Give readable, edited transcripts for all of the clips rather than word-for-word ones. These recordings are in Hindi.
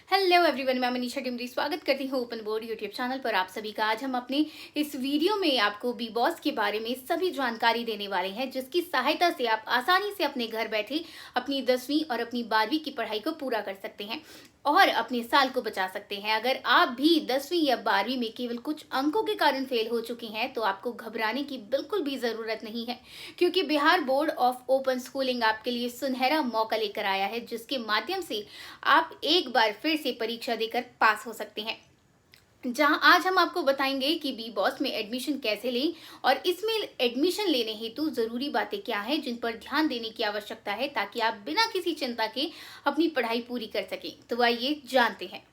हेलो एवरीवन, मैं मनीषा टिमरी स्वागत करती हूँ ओपन बोर्ड यूट्यूब चैनल पर आप सभी का। आज हम अपने इस वीडियो में आपको बी बॉस के बारे में सभी जानकारी देने वाले हैं, जिसकी सहायता से आप आसानी से अपने घर बैठे अपनी 10वीं और अपनी 12वीं की पढ़ाई को पूरा कर सकते हैं और अपने साल को बचा सकते हैं। अगर आप भी 10वीं या 12वीं में केवल कुछ अंकों के कारण फेल हो चुके हैं तो आपको घबराने की बिल्कुल भी जरूरत नहीं है, क्योंकि Bihar board of open schooling आपके लिए सुनहरा मौका लेकर आया है, जिसके माध्यम से आप एक बार फिर से परीक्षा देकर पास हो सकते हैं। जहां आज हम आपको बताएंगे कि बी बॉस में एडमिशन कैसे लें और इसमें एडमिशन लेने हेतु जरूरी बातें क्या हैं जिन पर ध्यान देने की आवश्यकता है, ताकि आप बिना किसी चिंता के अपनी पढ़ाई पूरी कर सकें। तो आइए जानते हैं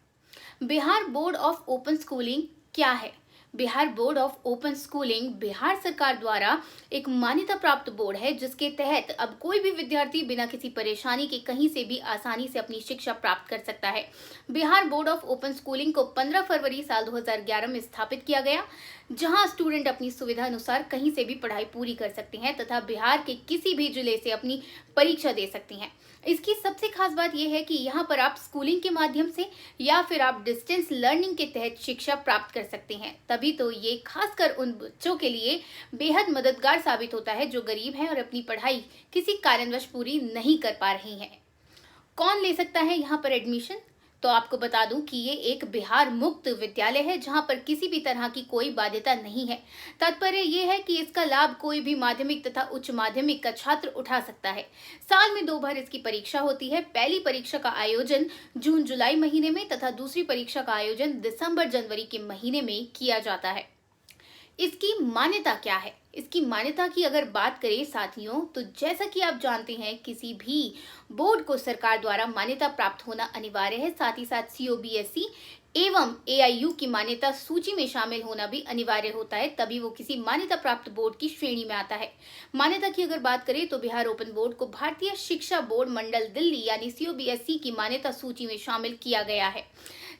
Bihar board of open schooling क्या है। Bihar board of open schooling Bihar सरकार द्वारा एक मान्यता प्राप्त बोर्ड है, जिसके तहत अब कोई भी विद्यार्थी बिना किसी परेशानी के कहीं से भी आसानी से अपनी शिक्षा प्राप्त कर सकता है। Bihar board of open schooling को 15 फरवरी साल 2011 में स्थापित किया गया, जहां स्टूडेंट अपनी सुविधा अनुसार कहीं से भी पढ़ाई पूरी कर सकते हैं तथा बिहार के किसी भी जिले से अपनी परीक्षा दे सकते हैं। इसकी सबसे खास बात यह है कि यहाँ पर आप स्कूलिंग के माध्यम से या फिर आप डिस्टेंस लर्निंग के तहत शिक्षा प्राप्त कर सकते हैं। तभी तो ये खासकर उन बच्चों के लिए बेहद मददगार साबित होता है जो गरीब हैं और अपनी पढ़ाई किसी कारणवश पूरी नहीं कर पा रही हैं। कौन ले सकता है यहाँ पर एडमिशन? तो आपको बता दूं कि ये एक बिहार मुक्त विद्यालय है, जहां पर किसी भी तरह की कोई बाध्यता नहीं है। तात्पर्य ये है कि इसका लाभ कोई भी माध्यमिक तथा उच्च माध्यमिक का छात्र उठा सकता है। साल में 2 बार इसकी परीक्षा होती है। पहली परीक्षा का आयोजन जून जुलाई महीने में तथा दूसरी परीक्षा का आयोजन दिसंबर जनवरी के महीने में किया जाता है। इसकी मान्यता क्या है? इसकी मान्यता की अगर बात करें साथियों, तो जैसा कि आप जानते हैं किसी भी बोर्ड को सरकार द्वारा मान्यता प्राप्त होना अनिवार्य है। साथ ही साथ COBSE एवं AIU की मान्यता सूची में शामिल होना भी अनिवार्य होता है, तभी वो किसी मान्यता प्राप्त बोर्ड की श्रेणी में आता है। मान्यता की अगर बात करें तो बिहार ओपन बोर्ड को भारतीय शिक्षा बोर्ड मंडल दिल्ली यानी COBSE की मान्यता सूची में शामिल किया गया है।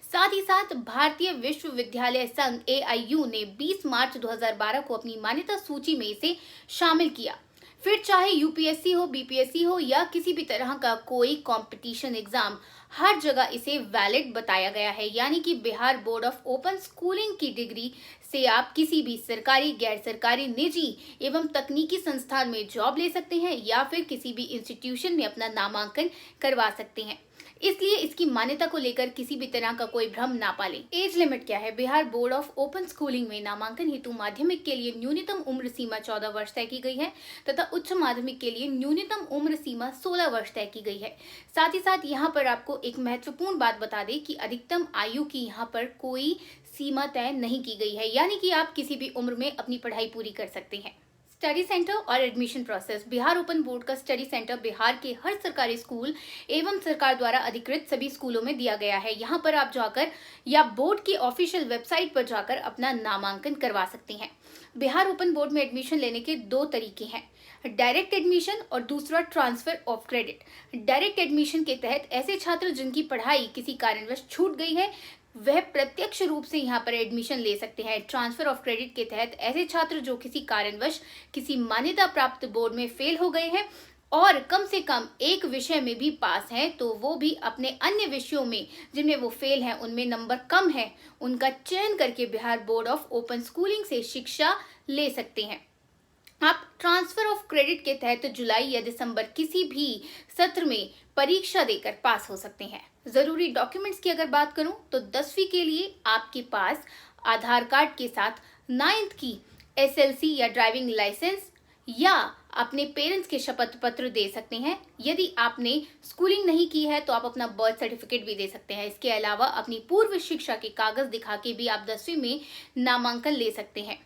साथ ही साथ भारतीय विश्वविद्यालय संघ AIU ने 20 मार्च 2012 को अपनी मान्यता सूची में इसे शामिल किया। फिर चाहे UPSC हो, BPSC हो या किसी भी तरह का कोई कंपटीशन एग्जाम, हर जगह इसे वैलिड बताया गया है। यानी कि Bihar board of open schooling की डिग्री से आप किसी भी सरकारी, गैर सरकारी, निजी एवं तकनीकी संस्थान में जॉब ले सकते हैं या फिर किसी भी इंस्टीट्यूशन में अपना नामांकन करवा सकते हैं। इसलिए इसकी मान्यता को लेकर किसी भी तरह का कोई भ्रम ना पालें। एज लिमिट क्या है? Bihar board of open schooling में नामांकन हेतु माध्यमिक के लिए न्यूनतम उम्र सीमा 14 वर्ष तय की गई है तथा उच्च माध्यमिक के लिए न्यूनतम उम्र सीमा 16 वर्ष तय की गई है। साथ ही साथ यहाँ पर आपको एक महत्वपूर्ण बात बता दें कि अधिकतम आयु की यहाँ पर कोई सीमा तय नहीं की गई है, यानी कि आप किसी भी उम्र में अपनी पढ़ाई पूरी कर सकते हैं। स्टडी सेंटर और admission process. Bihar open board का स्टडी सेंटर बिहार के हर सरकारी स्कूल एवं सरकार द्वारा अधिकृत सभी स्कूलों में दिया गया है। यहाँ पर आप जाकर या बोर्ड की ऑफिशियल वेबसाइट पर जाकर अपना नामांकन करवा सकते हैं। बिहार ओपन बोर्ड में एडमिशन लेने के 2 तरीके हैं, डायरेक्ट एडमिशन और दूसरा transfer of credit. Direct admission के तहत ऐसे छात्र जिनकी पढ़ाई किसी कारणवश छूट गई है वह प्रत्यक्ष रूप से यहाँ पर एडमिशन ले सकते हैं। ट्रांसफर ऑफ क्रेडिट के तहत ऐसे छात्र जो किसी कारणवश किसी मान्यता प्राप्त बोर्ड में फेल हो गए हैं और कम से कम एक विषय में भी पास हैं, तो वो भी अपने अन्य विषयों में जिनमें वो फेल हैं, उनमें नंबर कम है, उनका चयन करके Bihar board of open schooling से शिक्षा ले सकते हैं। आप ट्रांसफर ऑफ क्रेडिट के तहत जुलाई या दिसंबर किसी भी सत्र में परीक्षा देकर पास हो सकते हैं। जरूरी डॉक्यूमेंट्स की अगर बात करूं तो 10वीं के लिए आपके पास आधार कार्ड के साथ 9th की SLC या ड्राइविंग लाइसेंस या अपने पेरेंट्स के शपथ पत्र दे सकते हैं। यदि आपने स्कूलिंग नहीं की है तो आप अपना बर्थ सर्टिफिकेट भी दे सकते हैं। इसके अलावा अपनी पूर्व शिक्षा के कागज दिखा के भी आप 10वीं में नामांकन ले सकते हैं।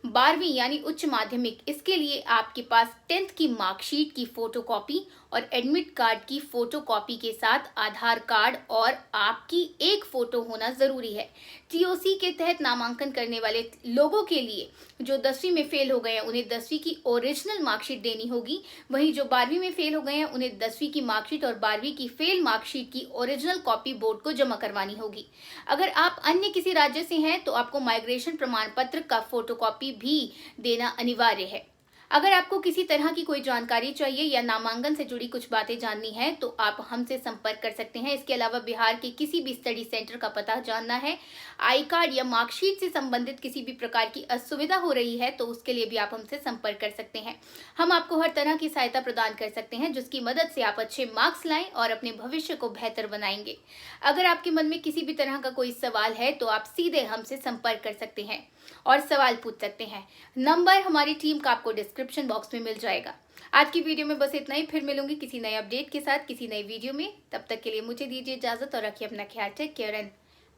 12वीं यानी उच्च माध्यमिक, इसके लिए आपके पास 10th की मार्कशीट की फोटोकॉपी और एडमिट कार्ड की फोटोकॉपी के साथ आधार कार्ड और आपकी एक फोटो होना जरूरी है। TOC के तहत नामांकन करने वाले लोगों के लिए जो 10वीं में फेल हो गए हैं उन्हें 10वीं की ओरिजिनल मार्कशीट देनी होगी। वहीं जो 12वीं में फेल हो गए हैं उन्हें 10वीं की मार्कशीट और 12वीं की फेल मार्कशीट की ओरिजिनल कॉपी बोर्ड को जमा करवानी होगी। अगर आप अन्य किसी राज्य से हैं तो आपको माइग्रेशन प्रमाण पत्र का फोटोकॉपी भी देना अनिवार्य है। अगर आपको किसी तरह की कोई जानकारी चाहिए या नामांकन से जुड़ी कुछ बातें जाननी है तो आप हमसे संपर्क कर सकते हैं। इसके अलावा बिहार के किसी भी स्टडी सेंटर का पता जानना है, आई कार्ड या मार्कशीट से संबंधित किसी भी प्रकार की असुविधा हो रही है तो उसके लिए भी आप हमसे संपर्क कर सकते हैं। हम आपको हर तरह की सहायता प्रदान कर सकते हैं जिसकी मदद से आप अच्छे मार्क्स लाएं और अपने भविष्य को बेहतर बनाएंगे। अगर आपके मन में किसी भी तरह का कोई सवाल है तो आप सीधे हमसे संपर्क कर सकते हैं और सवाल पूछ सकते हैं। नंबर हमारी टीम का आपको डिस्क्रिप्शन बॉक्स में मिल जाएगा। आज की वीडियो में बस इतना ही। फिर मिलूंगी किसी नए अपडेट के साथ किसी नई वीडियो में। तब तक के लिए मुझे दीजिए इजाजत और रखिए अपना ख्याल। Take care and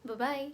bye bye.